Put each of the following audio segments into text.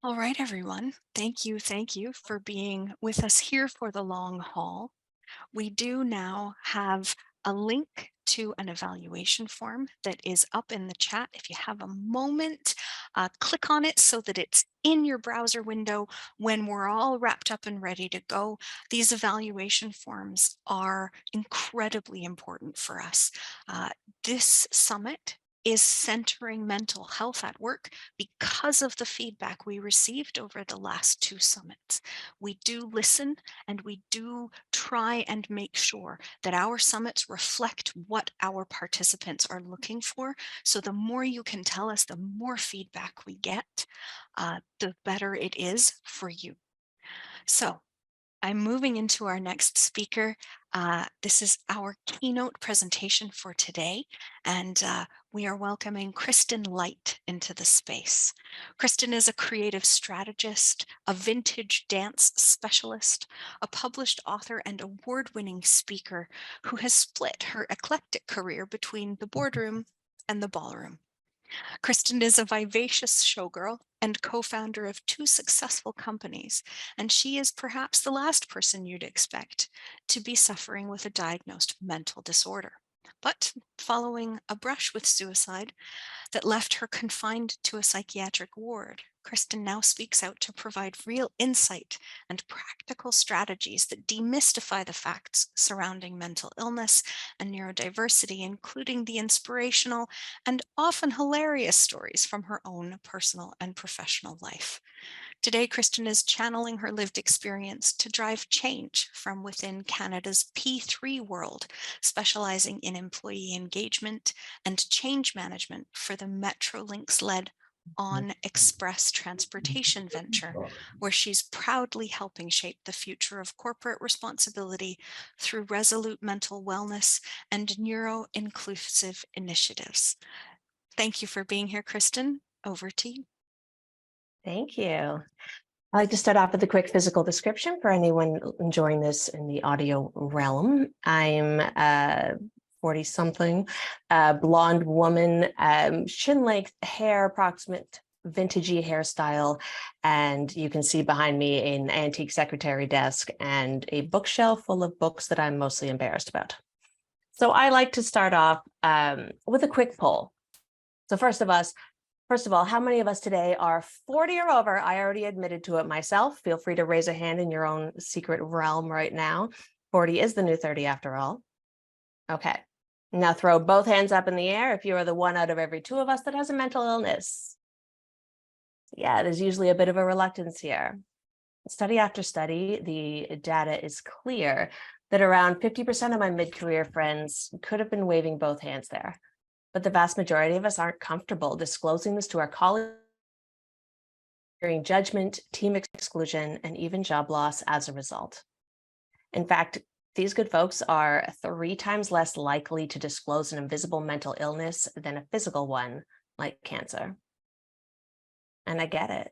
All right, everyone. Thank you for being with us here for the long haul. We do now have a link to an evaluation form that is up in the chat. If you have a moment, click on it so that it's in your browser window when we're all wrapped up and ready to go. These evaluation forms are incredibly important for us. This summit is centering mental health at work because of the feedback we received over the last two summits. We do listen and we do try and make sure that our summits reflect what our participants are looking for. So the more you can tell us, the more feedback we get, the better it is for you. So I'm moving into our next speaker. This is our keynote presentation for today, and we are welcoming Kristin Light into the space. Kristin is a creative strategist, a vintage dance specialist, a published author, and award-winning speaker who has split her eclectic career between the boardroom and the ballroom. Kristin is a vivacious showgirl and co-founder of two successful companies, and she is perhaps the last person you'd expect to be suffering with a diagnosed mental disorder. But following a brush with suicide that left her confined to a psychiatric ward, Kristin now speaks out to provide real insight and practical strategies that demystify the facts surrounding mental illness and neurodiversity, including the inspirational and often hilarious stories from her own personal and professional life. Today, Kristin is channeling her lived experience to drive change from within Canada's P3 world, specializing in employee engagement and change management for the Metrolinx-led On Express transportation venture, where she's proudly helping shape the future of corporate responsibility through resolute mental wellness and neuro-inclusive initiatives. Thank you for being here, Kristin. Over to you. Thank you. I'd like to start off with a quick physical description for anyone enjoying this in the audio realm. I'm 40-something, blonde woman, chin-length hair, approximate vintagey hairstyle, and you can see behind me an antique secretary desk and a bookshelf full of books that I'm mostly embarrassed about. So I like to start off with a quick poll. So first of all, how many of us today are 40 or over? I already admitted to it myself. Feel free to raise a hand in your own secret realm right now. 40 is the new 30 after all. Okay. Now throw both hands up in the air if you are the one out of every two of us that has a mental illness. Yeah, there's usually a bit of a reluctance here. Study after study, the data is clear that around 50% of my mid-career friends could have been waving both hands there. But the vast majority of us aren't comfortable disclosing this to our colleagues, fearing judgment, team exclusion, and even job loss as a result. In fact, these good folks are 3 times less likely to disclose an invisible mental illness than a physical one, like cancer. And I get it.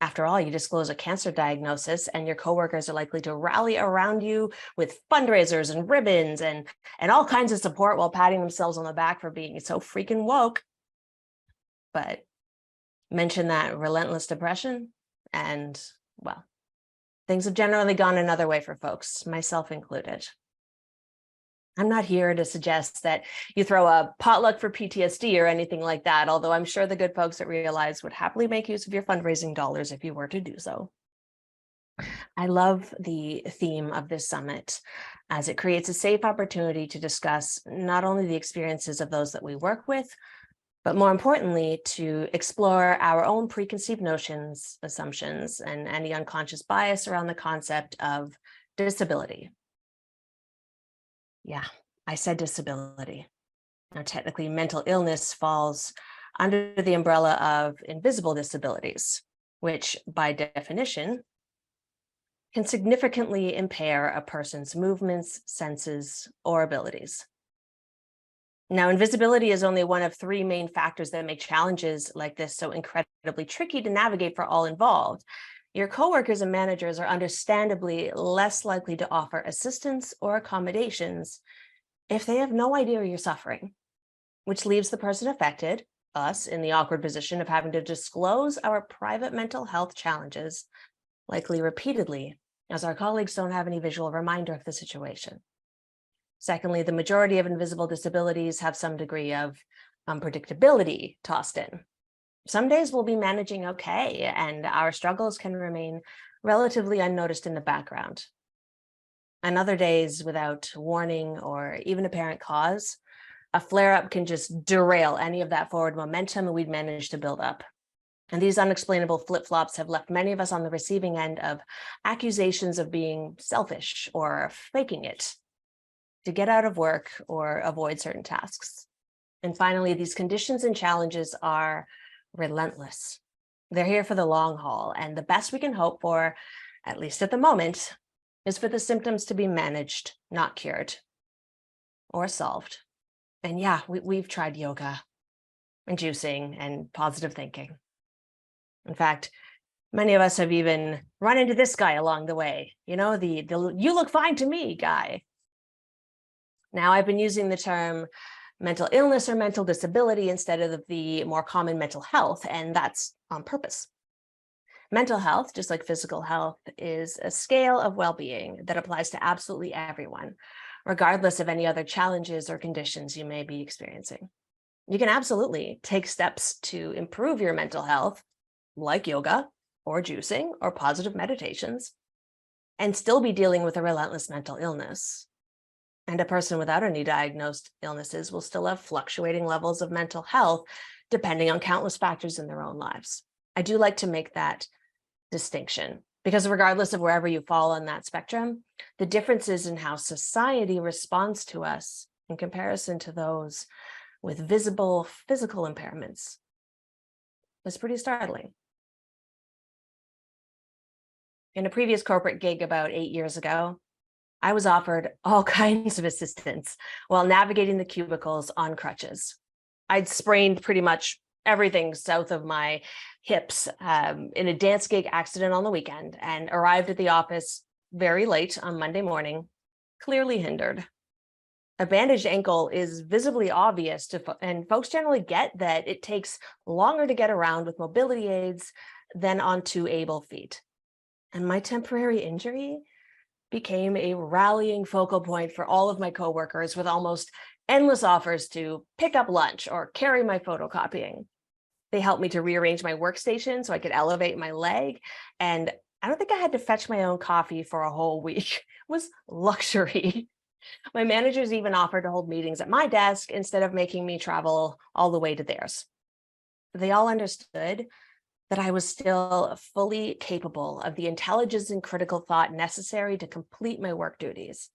After all, you disclose a cancer diagnosis and your coworkers are likely to rally around you with fundraisers and ribbons and all kinds of support while patting themselves on the back for being so freaking woke. But mention that relentless depression and, well, things have generally gone another way for folks, myself included. I'm not here to suggest that you throw a potluck for PTSD or anything like that, although I'm sure the good folks at Realize would happily make use of your fundraising dollars if you were to do so. I love the theme of this summit as it creates a safe opportunity to discuss not only the experiences of those that we work with, but more importantly, to explore our own preconceived notions, assumptions, and any unconscious bias around the concept of disability. Yeah, I said disability. Now, technically, mental illness falls under the umbrella of invisible disabilities, which by definition can significantly impair a person's movements, senses, or abilities. Now, invisibility is only one of 3 main factors that make challenges like this so incredibly tricky to navigate for all involved. Your coworkers and managers are understandably less likely to offer assistance or accommodations if they have no idea you're suffering, which leaves the person affected, us in the awkward position of having to disclose our private mental health challenges, likely repeatedly, as our colleagues don't have any visual reminder of the situation. Secondly, the majority of invisible disabilities have some degree of unpredictability tossed in. Some days we'll be managing okay, and our struggles can remain relatively unnoticed in the background. And other days, without warning or even apparent cause, a flare-up can just derail any of that forward momentum we'd managed to build up. And these unexplainable flip-flops have left many of us on the receiving end of accusations of being selfish or faking it to get out of work or avoid certain tasks. And finally, these conditions and challenges are relentless. They're here for the long haul, and the best we can hope for, at least at the moment, is for the symptoms to be managed, not cured or solved. And yeah, we've tried yoga and juicing and positive thinking. In fact, many of us have even run into this guy along the way, the "you look fine to me" guy. Now, I've been using the term mental illness or mental disability instead of the more common mental health, and that's on purpose. Mental health, just like physical health, is a scale of well-being that applies to absolutely everyone, regardless of any other challenges or conditions you may be experiencing. You can absolutely take steps to improve your mental health, like yoga or juicing or positive meditations, and still be dealing with a relentless mental illness. And a person without any diagnosed illnesses will still have fluctuating levels of mental health, depending on countless factors in their own lives. I do like to make that distinction because regardless of wherever you fall on that spectrum, the differences in how society responds to us in comparison to those with visible physical impairments is pretty startling. In a previous corporate gig about 8 years ago, I was offered all kinds of assistance while navigating the cubicles on crutches. I'd sprained pretty much everything south of my hips in a dance gig accident on the weekend and arrived at the office very late on Monday morning, clearly hindered. A bandaged ankle is visibly obvious and folks generally get that it takes longer to get around with mobility aids than on two able feet. And my temporary injury became a rallying focal point for all of my coworkers with almost endless offers to pick up lunch or carry my photocopying. They helped me to rearrange my workstation so I could elevate my leg. And I don't think I had to fetch my own coffee for a whole week. It was luxury. My managers even offered to hold meetings at my desk instead of making me travel all the way to theirs. They all understood that I was still fully capable of the intelligence and critical thought necessary to complete my work duties,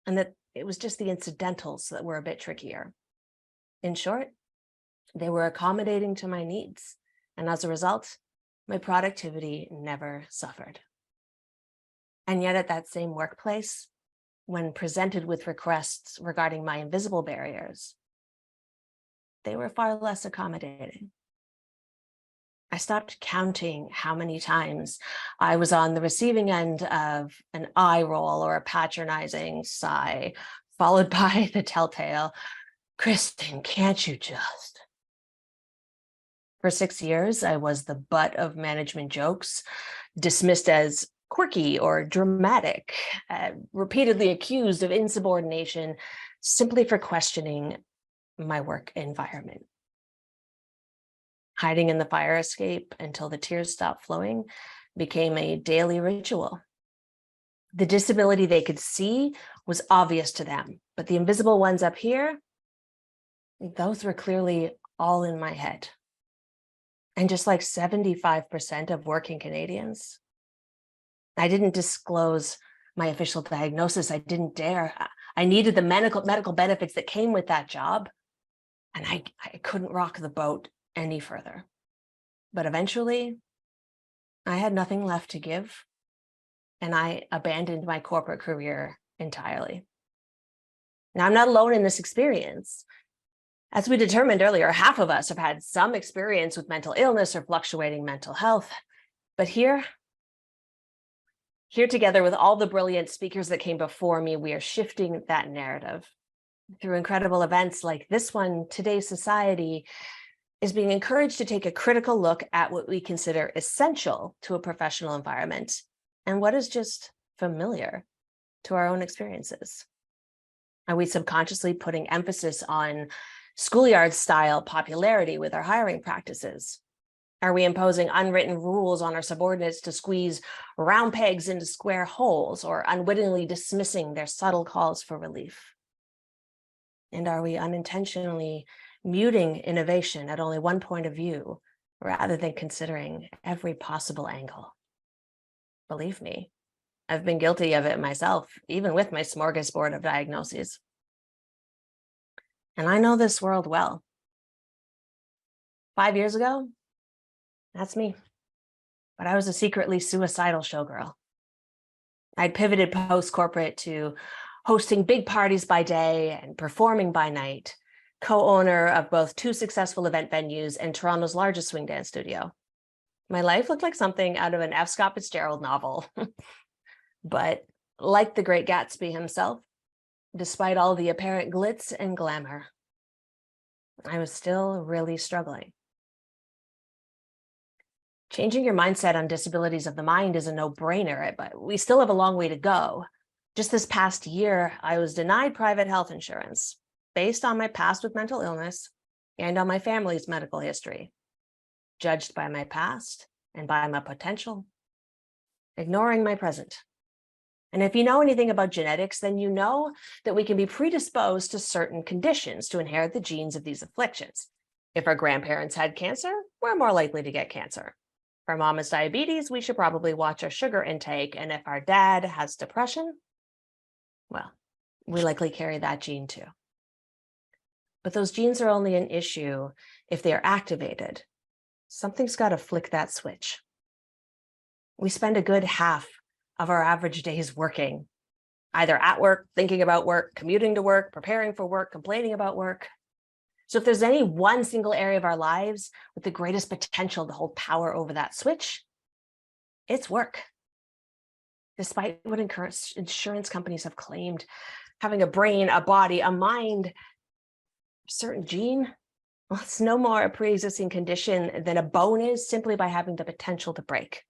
and that it was just the incidentals that were a bit trickier. In short, they were accommodating to my needs, and as a result, my productivity never suffered. And yet at that same workplace, when presented with requests regarding my invisible barriers, they were far less accommodating. I stopped counting how many times I was on the receiving end of an eye roll or a patronizing sigh, followed by the telltale, "Kristin, can't you just?" For 6 years, I was the butt of management jokes, dismissed as quirky or dramatic, repeatedly accused of insubordination simply for questioning my work environment. Hiding in the fire escape until the tears stopped flowing became a daily ritual. The disability they could see was obvious to them, but the invisible ones up here, those were clearly all in my head. And just like 75% of working Canadians, I didn't disclose my official diagnosis. I didn't dare. I needed the medical benefits that came with that job, and I couldn't rock the boat any further. But eventually, I had nothing left to give, and I abandoned my corporate career entirely. Now, I'm not alone in this experience. As we determined earlier, half of us have had some experience with mental illness or fluctuating mental health. But here together with all the brilliant speakers that came before me, we are shifting that narrative. Through incredible events like this one, Today's Society, is being encouraged to take a critical look at what we consider essential to a professional environment and what is just familiar to our own experiences. Are we subconsciously putting emphasis on schoolyard style popularity with our hiring practices? Are we imposing unwritten rules on our subordinates to squeeze round pegs into square holes, or unwittingly dismissing their subtle calls for relief? And are we unintentionally muting innovation at only one point of view rather than considering every possible angle? Believe me, I've been guilty of it myself, even with my smorgasbord of diagnoses. And I know this world well. 5 years ago, that's me. But I was a secretly suicidal showgirl. I'd pivoted post-corporate to hosting big parties by day and performing by night, co-owner of both 2 successful event venues and Toronto's largest swing dance studio. My life looked like something out of an F. Scott Fitzgerald novel. But like the great Gatsby himself, despite all the apparent glitz and glamour, I was still really struggling. Changing your mindset on disabilities of the mind is a no-brainer, but we still have a long way to go. Just this past year, I was denied private health insurance based on my past with mental illness and on my family's medical history, judged by my past and by my potential, ignoring my present. And if you know anything about genetics, then you know that we can be predisposed to certain conditions to inherit the genes of these afflictions. If our grandparents had cancer, we're more likely to get cancer. If our mom has diabetes, we should probably watch our sugar intake. And if our dad has depression, well, we likely carry that gene too. But those genes are only an issue if they are activated. Something's got to flick that switch. We spend a good half of our average days working, either at work, thinking about work, commuting to work, preparing for work, complaining about work. So if there's any one single area of our lives with the greatest potential to hold power over that switch, it's work. Despite what insurance companies have claimed, having a brain, a body, a mind, a certain gene, well, it's no more a pre-existing condition than a bone is simply by having the potential to break.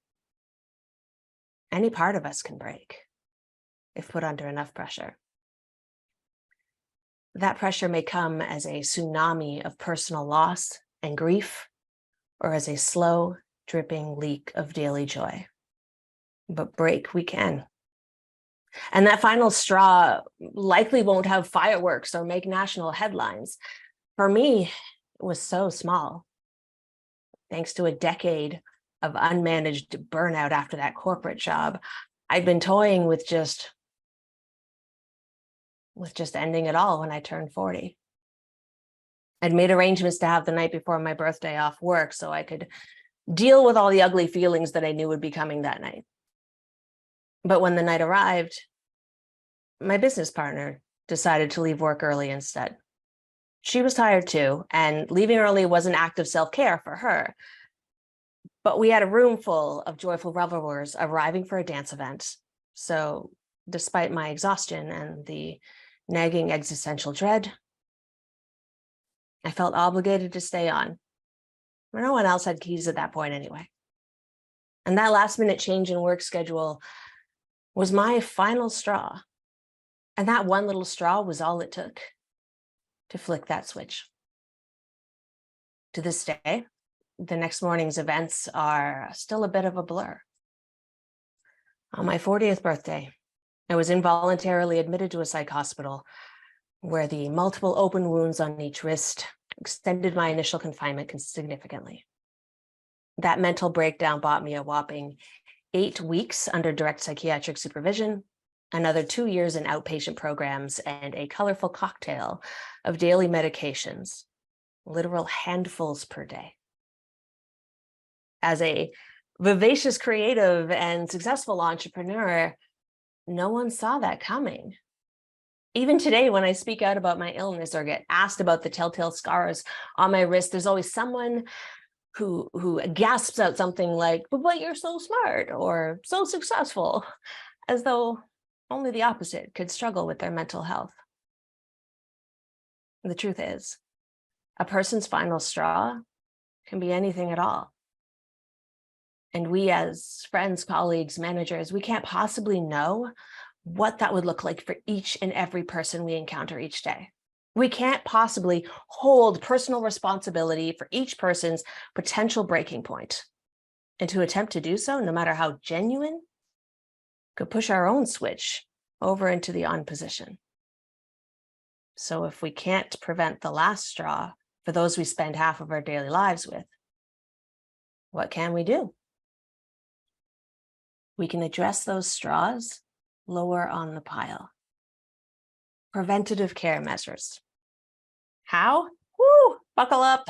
Any part of us can break if put under enough pressure. That pressure may come as a tsunami of personal loss and grief, or as a slow, dripping leak of daily joy. But break we can. And that final straw likely won't have fireworks or make national headlines. For me, it was so small. Thanks to a decade of unmanaged burnout after that corporate job, I'd been toying with just ending it all when I turned 40. I'd made arrangements to have the night before my birthday off work so I could deal with all the ugly feelings that I knew would be coming that night. But when the night arrived, my business partner decided to leave work early instead. She was tired too, and leaving early was an act of self-care for her. But we had a room full of joyful revelers arriving for a dance event. So despite my exhaustion and the nagging existential dread, I felt obligated to stay on. No one else had keys at that point anyway. And that last minute change in work schedule was my final straw. And that one little straw was all it took to flick that switch. To this day, the next morning's events are still a bit of a blur. On my 40th birthday, I was involuntarily admitted to a psych hospital where the multiple open wounds on each wrist extended my initial confinement significantly. That mental breakdown bought me a whopping 8 weeks under direct psychiatric supervision, another 2 years in outpatient programs, and a colorful cocktail of daily medications, literal handfuls per day. As a vivacious, creative, and successful entrepreneur, no one saw that coming. Even today, when I speak out about my illness or get asked about the telltale scars on my wrist, there's always someone who gasps out something like, but you're so smart or so successful, as though only the opposite could struggle with their mental health. The truth is, a person's final straw can be anything at all. And we, as friends, colleagues, managers, we can't possibly know what that would look like for each and every person we encounter each day. We can't possibly hold personal responsibility for each person's potential breaking point. And to attempt to do so, no matter how genuine, could push our own switch over into the on position. So if we can't prevent the last straw for those we spend half of our daily lives with, what can we do? We can address those straws lower on the pile. Preventative care measures. How? Woo, buckle up.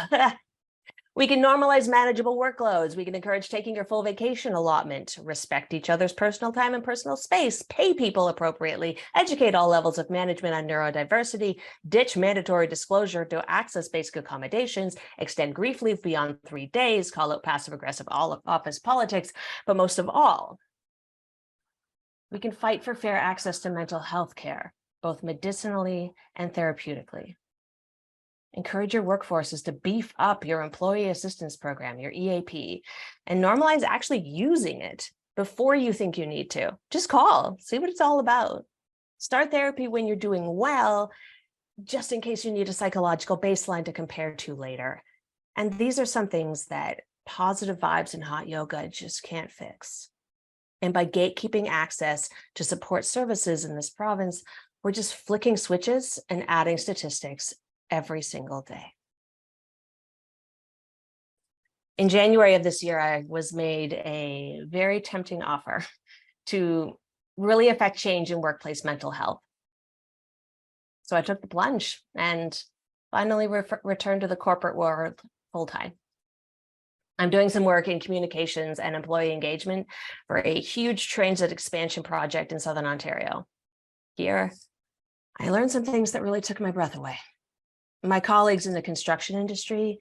We can normalize manageable workloads. We can encourage taking your full vacation allotment, respect each other's personal time and personal space, pay people appropriately, educate all levels of management on neurodiversity, ditch mandatory disclosure to access basic accommodations, extend grief leave beyond 3 days, call out passive-aggressive office politics, but most of all, we can fight for fair access to mental health care, both medicinally and therapeutically. Encourage your workforces to beef up your employee assistance program, your EAP, and normalize actually using it before you think you need to. Just call, see what it's all about. Start therapy when you're doing well, just in case you need a psychological baseline to compare to later. And these are some things that positive vibes and hot yoga just can't fix. And by gatekeeping access to support services in this province, we're just flicking switches and adding statistics every single day. In January of this year, I was made a very tempting offer to really affect change in workplace mental health. So I took the plunge and finally returned to the corporate world full time. I'm doing some work in communications and employee engagement for a huge transit expansion project in Southern Ontario. Here, I learned some things that really took my breath away. My colleagues in the construction industry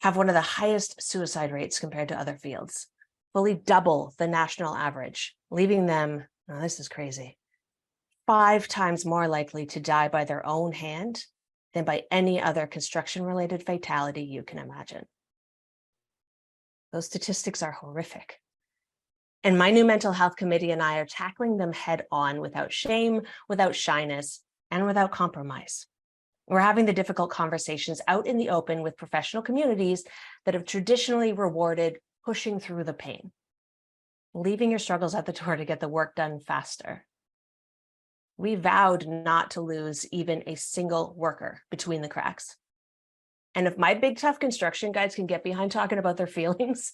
have one of the highest suicide rates compared to other fields, fully double the national average, leaving them, now this is crazy, 5 times more likely to die by their own hand than by any other construction-related fatality you can imagine. Those statistics are horrific. And my new mental health committee and I are tackling them head on without shame, without shyness, and without compromise. We're having the difficult conversations out in the open with professional communities that have traditionally rewarded pushing through the pain, leaving your struggles at the door to get the work done faster. We vowed not to lose even a single worker between the cracks. And if my big tough construction guys can get behind talking about their feelings,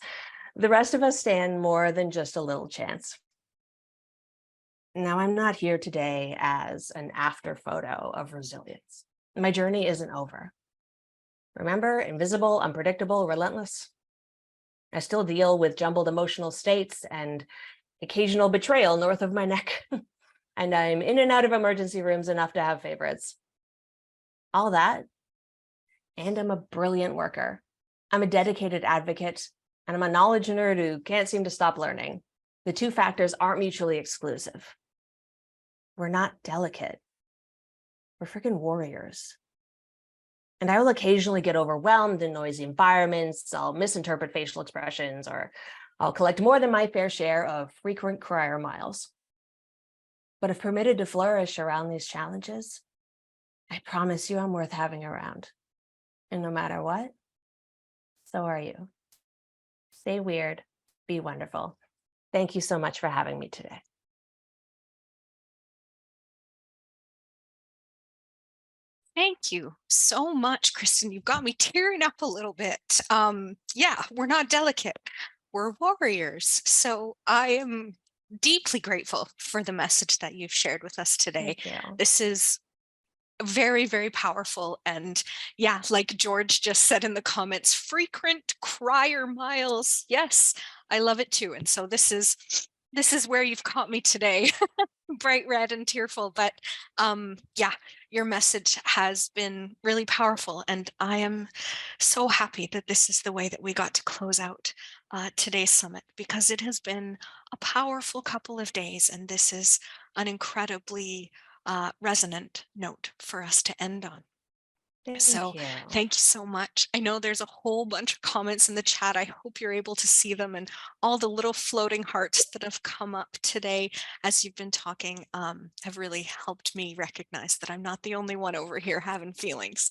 the rest of us stand more than just a little chance. Now, I'm not here today as an after photo of resilience. My journey isn't over. Remember, invisible, unpredictable, relentless? I still deal with jumbled emotional states and occasional betrayal north of my neck. And I'm in and out of emergency rooms enough to have favorites. All that. And I'm a brilliant worker. I'm a dedicated advocate, and I'm a knowledge nerd who can't seem to stop learning. The two factors aren't mutually exclusive. We're not delicate. We're freaking warriors. And I will occasionally get overwhelmed in noisy environments. I'll misinterpret facial expressions, or I'll collect more than my fair share of frequent crier miles. But if permitted to flourish around these challenges, I promise you I'm worth having around. And no matter what, so are you. Stay weird, be wonderful. Thank you so much for having me today. Thank you so much, Kristin. You've got me tearing up a little bit. Yeah, we're not delicate. We're warriors. So I am deeply grateful for the message that you've shared with us today. Thank you. This is very, very powerful. And yeah, like George just said in the comments, frequent crier miles. Yes, I love it too. And so this is where you've caught me today. Bright red and tearful, but yeah, your message has been really powerful, and I am so happy that this is the way that we got to close out today's summit, because it has been a powerful couple of days, and this is an incredibly resonant note for us to end on. Thank So you. thank you so much. I know there's a whole bunch of comments in the chat. I hope you're able to see them and all the little floating hearts that have come up today as you've been talking have really helped me recognize that I'm not the only one over here having feelings.